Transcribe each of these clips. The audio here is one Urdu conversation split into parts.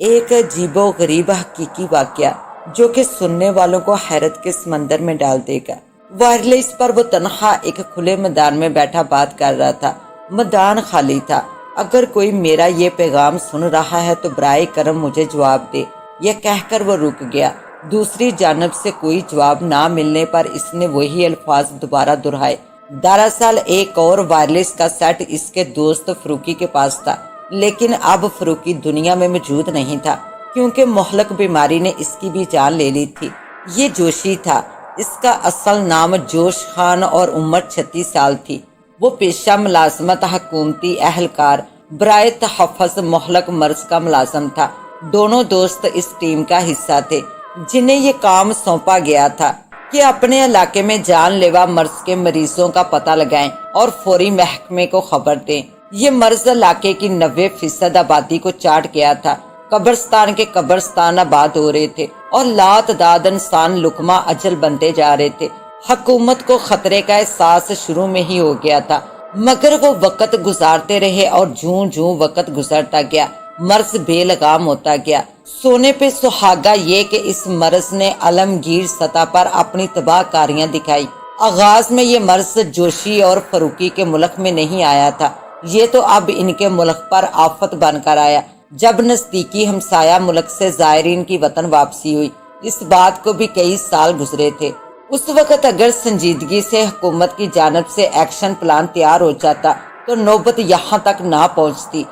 ایک عجیب و غریب حقیقی واقعہ جو کہ سننے والوں کو حیرت کے سمندر میں ڈال دے گا۔ وائرلیس پر وہ تنہا ایک کھلے میدان میں بیٹھا بات کر رہا تھا۔ میدان خالی تھا۔ اگر کوئی میرا یہ پیغام سن رہا ہے تو برائے کرم مجھے جواب دے، یہ کہہ کر وہ رک گیا۔ دوسری جانب سے کوئی جواب نہ ملنے پر اس نے وہی الفاظ دوبارہ دہرائے۔ دراصل ایک اور وائرلیس کا سیٹ اس کے دوست فروکی کے پاس تھا، لیکن اب فروکی دنیا میں موجود نہیں تھا کیونکہ مہلک بیماری نے اس کی بھی جان لے لی تھی۔ یہ جوشی تھا۔ اس کا اصل نام جوش خان اور عمر 36 سال تھی۔ وہ پیشہ ملازمت حکومتی اہلکار برائے تحفظ مہلک مرض کا ملازم تھا۔ دونوں دوست اس ٹیم کا حصہ تھے جنہیں یہ کام سونپا گیا تھا کہ اپنے علاقے میں جان لیوا مرض کے مریضوں کا پتہ لگائیں اور فوری محکمے کو خبر دیں۔ یہ مرض علاقے کی 90% آبادی کو چاٹ گیا تھا۔ قبرستان کے قبرستان آباد ہو رہے تھے اور لاتعداد انسان لقمہ اجل بنتے جا رہے تھے۔ حکومت کو خطرے کا احساس شروع میں ہی ہو گیا تھا، مگر وہ وقت گزارتے رہے اور جوں جوں وقت گزرتا گیا مرض بے لگام ہوتا گیا۔ سونے پہ سہاگا یہ کہ اس مرض نے عالمگیر سطح پر اپنی تباہ کاریاں دکھائی۔ آغاز میں یہ مرض جوشی اور فروکی کے ملک میں نہیں آیا تھا، یہ تو اب ان کے ملک پر آفت بن کر آیا جب نزدیکی ہمسایہ ملک سے زائرین کی وطن واپسی ہوئی۔ اس بات کو بھی کئی سال گزرے تھے۔ اس وقت اگر سنجیدگی سے حکومت کی جانب سے ایکشن پلان تیار ہو جاتا تو نوبت یہاں تک نہ پہنچتی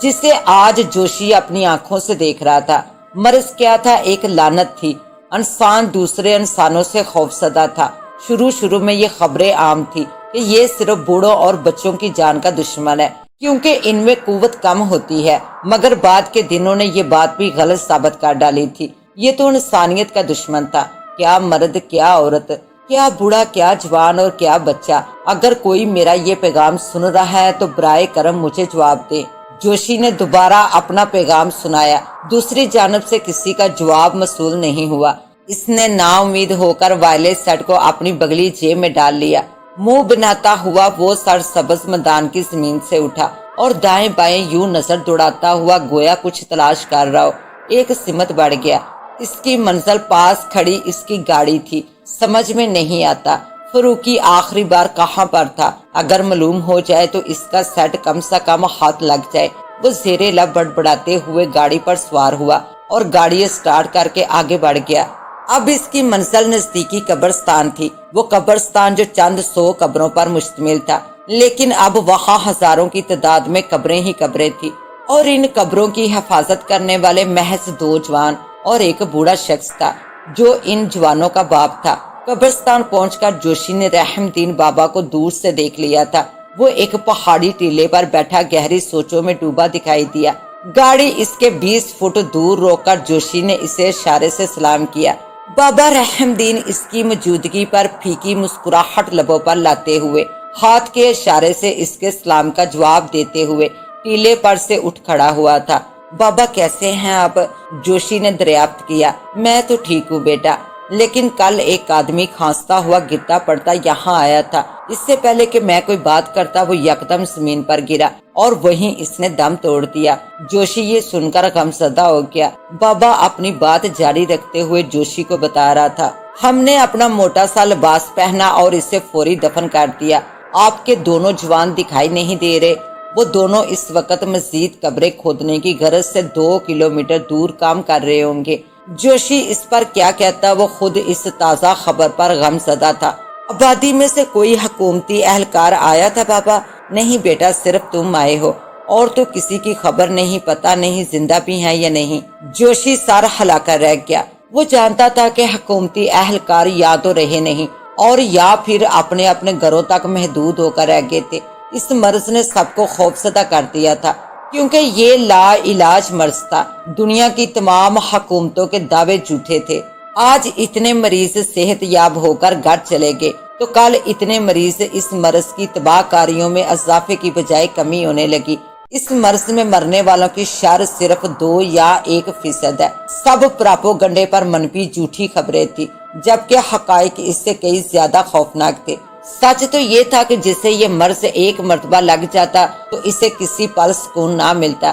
جسے آج جوشی اپنی آنکھوں سے دیکھ رہا تھا۔ مرض کیا تھا؟ ایک لعنت تھی۔ انسان دوسرے انسانوں سے خوفزدہ تھا۔ شروع میں یہ خبریں عام تھی کہ یہ صرف بوڑھوں اور بچوں کی جان کا دشمن ہے کیونکہ ان میں قوت کم ہوتی ہے، مگر بعد کے دنوں نے یہ بات بھی غلط ثابت کر ڈالی تھی۔ یہ تو انسانیت کا دشمن تھا، کیا مرد کیا عورت، کیا بوڑھا کیا جوان اور کیا بچہ۔ اگر کوئی میرا یہ پیغام سن رہا ہے تو برائے کرم مجھے جواب دے۔ جوشی نے دوبارہ اپنا پیغام سنایا۔ دوسری جانب سے کسی کا جواب موصول نہیں ہوا۔ اس نے نا امید ہو کر وائرلیس سیٹ کو اپنی بغلی جیب میں ڈال لیا۔ منہ بناتا ہوا وہ سرسبز میدان کی زمین سے اٹھا اور دائیں بائیں یوں نظر دوڑاتا ہوا گویا کچھ تلاش کر رہا ہو۔ ایک سمت بڑھ گیا۔ اس کی منزل پاس کھڑی اس کی گاڑی تھی۔ سمجھ میں نہیں آتا فروکی آخری بار کہاں پر تھا۔ اگر معلوم ہو جائے تو اس کا سیٹ کم سے کم ہاتھ لگ جائے۔ وہ زیر لب بڑبڑاتے ہوئے گاڑی پر سوار ہوا اور گاڑی سٹارٹ کر کے آگے بڑھ گیا۔ اب اس کی منزل نزدیکی قبرستان تھی۔ وہ قبرستان جو چند 100 قبروں پر مشتمل تھا، لیکن اب وہاں ہزاروں کی تعداد میں قبریں ہی قبریں تھی اور ان قبروں کی حفاظت کرنے والے محض 2 جوان اور ایک بوڑھا شخص تھا جو ان جوانوں کا باپ تھا۔ قبرستان پہنچ کر جوشی نے رحم دین بابا کو دور سے دیکھ لیا تھا۔ وہ ایک پہاڑی ٹیلے پر بیٹھا گہری سوچوں میں ڈوبا دکھائی دیا۔ گاڑی اس کے 20 فٹ دور روک کر جوشی نے اسے اشارے سے سلام کیا۔ بابا رحم دین اس کی موجودگی پر پھیکی مسکراہٹ لبوں پر لاتے ہوئے ہاتھ کے اشارے سے اس کے سلام کا جواب دیتے ہوئے ٹیلے پر سے اٹھ کھڑا ہوا تھا۔ بابا کیسے ہیں آپ؟ جوشی نے دریافت کیا۔ میں تو ٹھیک ہوں بیٹا، لیکن کل ایک آدمی کھانستا ہوا گرتا پڑتا یہاں آیا تھا۔ اس سے پہلے کہ میں کوئی بات کرتا وہ یکدم زمین پر گرا اور وہیں اس نے دم توڑ دیا۔ جوشی یہ سن کر غمزدہ ہو گیا۔ بابا اپنی بات جاری رکھتے ہوئے جوشی کو بتا رہا تھا، ہم نے اپنا موٹا سا لباس پہنا اور اسے فوری دفن کر دیا۔ آپ کے دونوں جوان دکھائی نہیں دے رہے؟ وہ دونوں اس وقت مزید قبریں کھودنے کی غرض سے 2 کلومیٹر دور کام کر رہے ہوں گے۔ جوشی اس پر کیا کہتا، وہ خود اس تازہ خبر پر غم زدہ تھا۔ آبادی میں سے کوئی حکومتی اہلکار آیا تھا بابا؟ نہیں بیٹا، صرف تم آئے ہو، اور تو کسی کی خبر نہیں، پتہ نہیں زندہ بھی ہیں یا نہیں۔ جوشی سر ہلا کر رہ گیا۔ وہ جانتا تھا کہ حکومتی اہلکار یا تو رہے نہیں اور یا پھر اپنے اپنے گھروں تک محدود ہو کر رہ گئے تھے۔ اس مرض نے سب کو خوفزدہ کر دیا تھا کیونکہ یہ لا علاج مرض تھا۔ دنیا کی تمام حکومتوں کے دعوے جھوٹے تھے۔ آج اتنے مریض صحت یاب ہو کر گھر چلے گئے تو کل اتنے مریض اس مرض کی تباہ کاریوں میں اضافے کی بجائے کمی ہونے لگی۔ اس مرض میں مرنے والوں کی شرح صرف 2 یا 1% ہے۔ سب پراپوگنڈے پر منفی جھوٹی خبریں تھی، جبکہ حقائق اس سے کئی زیادہ خوفناک تھے۔ سچ تو یہ تھا کہ جسے یہ مرض ایک مرتبہ لگ جاتا تو اسے کسی پل سکون نہ ملتا۔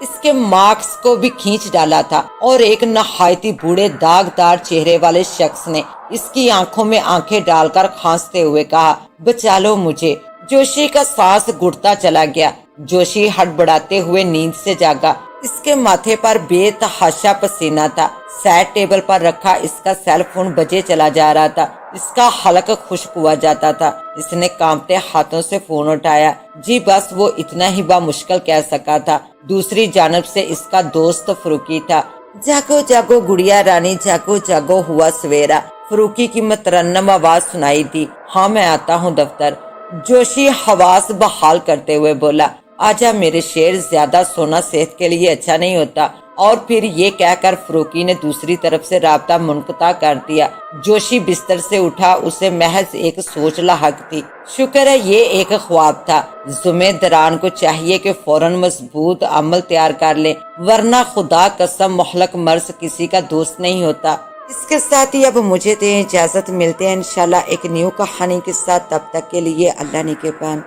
اس کے مارکس کو بھی کھینچ ڈالا تھا، اور ایک نہایتی بوڑھے داغدار چہرے والے شخص نے اس کی آنکھوں میں آنکھیں ڈال کر کھانستے ہوئے کہا، بچا لو مجھے۔ جوشی کا سانس گھٹتا چلا گیا۔ جوشی ہڑبڑاتے ہوئے نیند سے جاگا۔ اس کے ماتھے پر بے تحاشا پسینہ تھا۔ سائڈ ٹیبل پر رکھا اس کا سیل فون بجے چلا جا رہا تھا۔ اس کا حلق خشک ہوا جاتا تھا۔ اس نے کانپتے ہاتھوں سے فون اٹھایا۔ جی بس وہ اتنا ہی بامشکل کہہ سکا تھا۔ دوسری جانب سے اس کا دوست فروکی تھا۔ جاگو جاگو گڑیا رانی، جاگو جاگو ہوا سویرا، فروکی کی مترنم آواز سنائی دی۔ ہاں میں آتا ہوں دفتر۔ جوشی حواس بحال کرتے ہوئے بولا، آجا میرے شیر، زیادہ سونا صحت کے لیے اچھا نہیں ہوتا۔ اور پھر یہ کہہ کر فروکی نے دوسری طرف سے رابطہ منقطع کر دیا۔ جوشی بستر سے اٹھا، اسے محض ایک سوچ لاحق تھی۔ شکر ہے یہ ایک خواب تھا۔ ذمہ داران کو چاہیے کہ فوراً مضبوط عمل تیار کر لیں، ورنہ خدا قسم مہلک مرض کسی کا دوست نہیں ہوتا۔ اس کے ساتھ ہی اب مجھے دیں اجازت، ملتے ہیں انشاءاللہ ایک نیو کہانی کے ساتھ، تب تک کے لیے اللہ نگہبان۔